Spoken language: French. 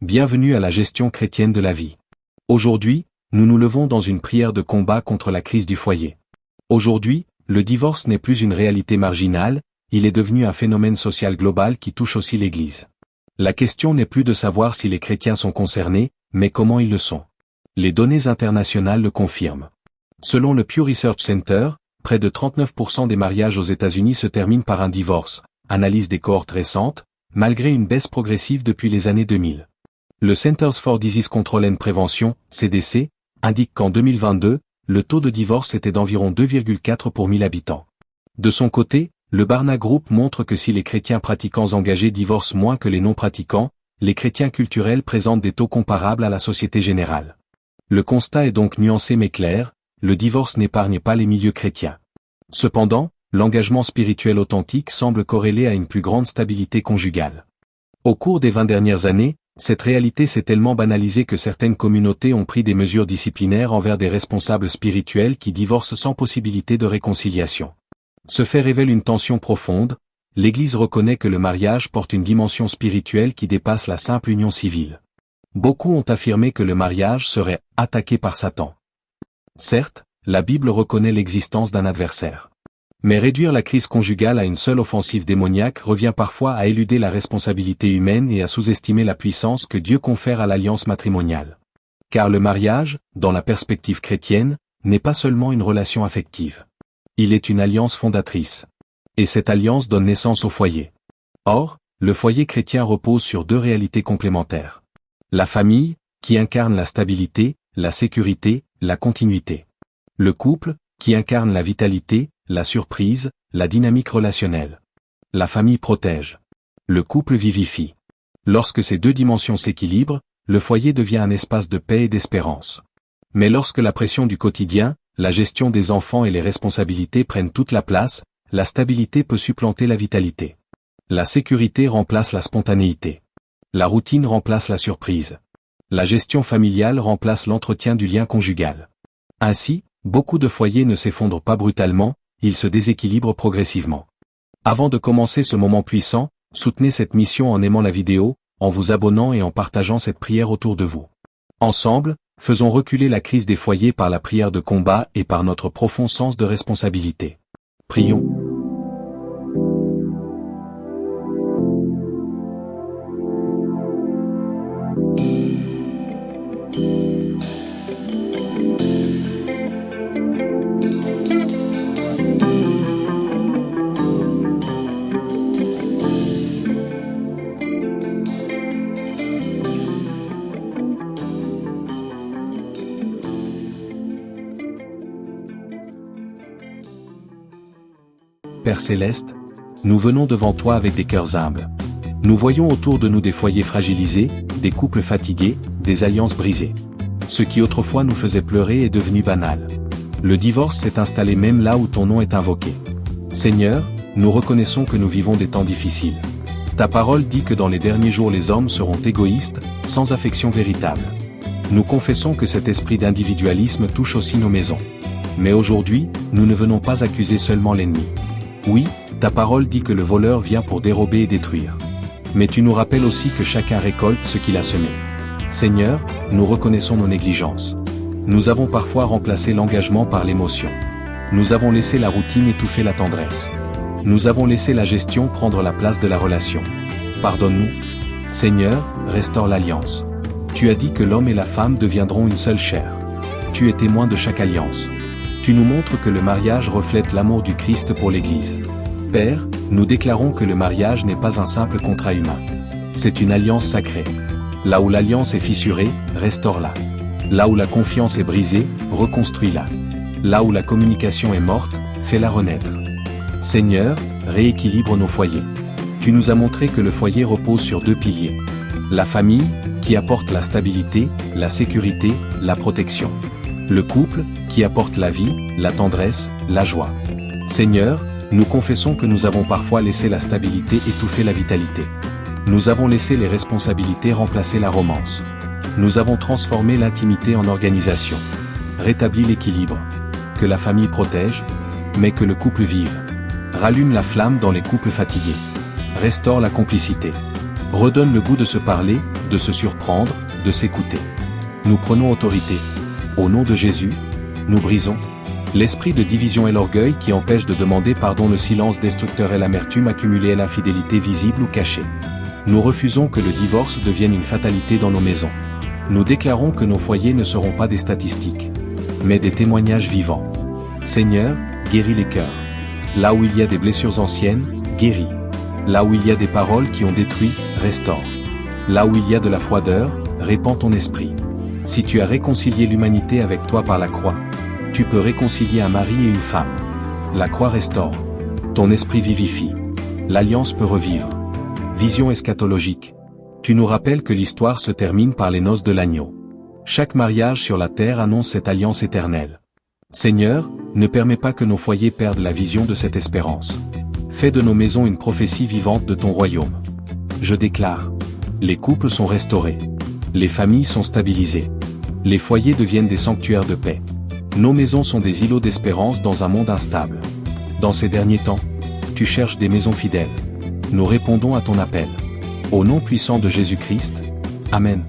bienvenue à la gestion chrétienne de la vie. Aujourd'hui, nous nous levons dans une prière de combat contre la crise du foyer. Aujourd'hui, le divorce n'est plus une réalité marginale, il est devenu un phénomène social global qui touche aussi l'Église. La question n'est plus de savoir si les chrétiens sont concernés, mais comment ils le sont. Les données internationales le confirment. Selon le Pew Research Center, près de 39% des mariages aux États-Unis se terminent par un divorce, analyse des cohortes récentes, malgré une baisse progressive depuis les années 2000. Le Centers for Disease Control and Prevention, CDC, indique qu'en 2022, le taux de divorce était d'environ 2,4 pour 1000 habitants. De son côté, le Barna Group montre que si les chrétiens pratiquants engagés divorcent moins que les non-pratiquants, les chrétiens culturels présentent des taux comparables à la société générale. Le constat est donc nuancé mais clair, le divorce n'épargne pas les milieux chrétiens. Cependant, l'engagement spirituel authentique semble corrélé à une plus grande stabilité conjugale. Au cours des 20 dernières années, cette réalité s'est tellement banalisée que certaines communautés ont pris des mesures disciplinaires envers des responsables spirituels qui divorcent sans possibilité de réconciliation. Ce fait révèle une tension profonde, l'Église reconnaît que le mariage porte une dimension spirituelle qui dépasse la simple union civile. Beaucoup ont affirmé que le mariage serait attaqué par Satan. Certes, la Bible reconnaît l'existence d'un adversaire. Mais réduire la crise conjugale à une seule offensive démoniaque revient parfois à éluder la responsabilité humaine et à sous-estimer la puissance que Dieu confère à l'alliance matrimoniale. Car le mariage, dans la perspective chrétienne, n'est pas seulement une relation affective. Il est une alliance fondatrice. Et cette alliance donne naissance au foyer. Or, le foyer chrétien repose sur deux réalités complémentaires. La famille, qui incarne la stabilité, la sécurité, la continuité. Le couple, qui incarne la vitalité, la surprise, la dynamique relationnelle. La famille protège. Le couple vivifie. Lorsque ces deux dimensions s'équilibrent, le foyer devient un espace de paix et d'espérance. Mais lorsque la pression du quotidien, la gestion des enfants et les responsabilités prennent toute la place, la stabilité peut supplanter la vitalité. La sécurité remplace la spontanéité. La routine remplace la surprise. La gestion familiale remplace l'entretien du lien conjugal. Ainsi, beaucoup de foyers ne s'effondrent pas brutalement, ils se déséquilibrent progressivement. Avant de commencer ce moment puissant, soutenez cette mission en aimant la vidéo, en vous abonnant et en partageant cette prière autour de vous. Ensemble, faisons reculer la crise des foyers par la prière de combat et par notre profond sens de responsabilité. Prions. Père Céleste, nous venons devant toi avec des cœurs humbles. Nous voyons autour de nous des foyers fragilisés, des couples fatigués, des alliances brisées. Ce qui autrefois nous faisait pleurer est devenu banal. Le divorce s'est installé même là où ton nom est invoqué. Seigneur, nous reconnaissons que nous vivons des temps difficiles. Ta parole dit que dans les derniers jours les hommes seront égoïstes, sans affection véritable. Nous confessons que cet esprit d'individualisme touche aussi nos maisons. Mais aujourd'hui, nous ne venons pas accuser seulement l'ennemi. Oui, ta parole dit que le voleur vient pour dérober et détruire. Mais tu nous rappelles aussi que chacun récolte ce qu'il a semé. Seigneur, nous reconnaissons nos négligences. Nous avons parfois remplacé l'engagement par l'émotion. Nous avons laissé la routine étouffer la tendresse. Nous avons laissé la gestion prendre la place de la relation. Pardonne-nous. Seigneur, restaure l'alliance. Tu as dit que l'homme et la femme deviendront une seule chair. Tu es témoin de chaque alliance. Tu nous montres que le mariage reflète l'amour du Christ pour l'Église. Père, nous déclarons que le mariage n'est pas un simple contrat humain. C'est une alliance sacrée. Là où l'alliance est fissurée, restaure-la. Là où la confiance est brisée, reconstruis-la. Là où la communication est morte, fais-la renaître. Seigneur, rééquilibre nos foyers. Tu nous as montré que le foyer repose sur deux piliers. La famille, qui apporte la stabilité, la sécurité, la protection. Le couple, qui apporte la vie, la tendresse, la joie. Seigneur, nous confessons que nous avons parfois laissé la stabilité étouffer la vitalité. Nous avons laissé les responsabilités remplacer la romance. Nous avons transformé l'intimité en organisation. Rétablis l'équilibre. Que la famille protège, mais que le couple vive. Rallume la flamme dans les couples fatigués. Restaure la complicité. Redonne le goût de se parler, de se surprendre, de s'écouter. Nous prenons autorité. Au nom de Jésus, nous brisons l'esprit de division et l'orgueil qui empêche de demander pardon, le silence destructeur et l'amertume accumulée et l'infidélité visible ou cachée. Nous refusons que le divorce devienne une fatalité dans nos maisons. Nous déclarons que nos foyers ne seront pas des statistiques, mais des témoignages vivants. Seigneur, guéris les cœurs. Là où il y a des blessures anciennes, guéris. Là où il y a des paroles qui ont détruit, restaure. Là où il y a de la froideur, répands ton esprit. Si tu as réconcilié l'humanité avec toi par la croix, tu peux réconcilier un mari et une femme. La croix restaure. Ton esprit vivifie. L'alliance peut revivre. Vision eschatologique. Tu nous rappelles que l'histoire se termine par les noces de l'agneau. Chaque mariage sur la terre annonce cette alliance éternelle. Seigneur, ne permets pas que nos foyers perdent la vision de cette espérance. Fais de nos maisons une prophétie vivante de ton royaume. Je déclare. Les couples sont restaurés. Les familles sont stabilisées. Les foyers deviennent des sanctuaires de paix. Nos maisons sont des îlots d'espérance dans un monde instable. Dans ces derniers temps, tu cherches des maisons fidèles. Nous répondons à ton appel. Au nom puissant de Jésus-Christ. Amen.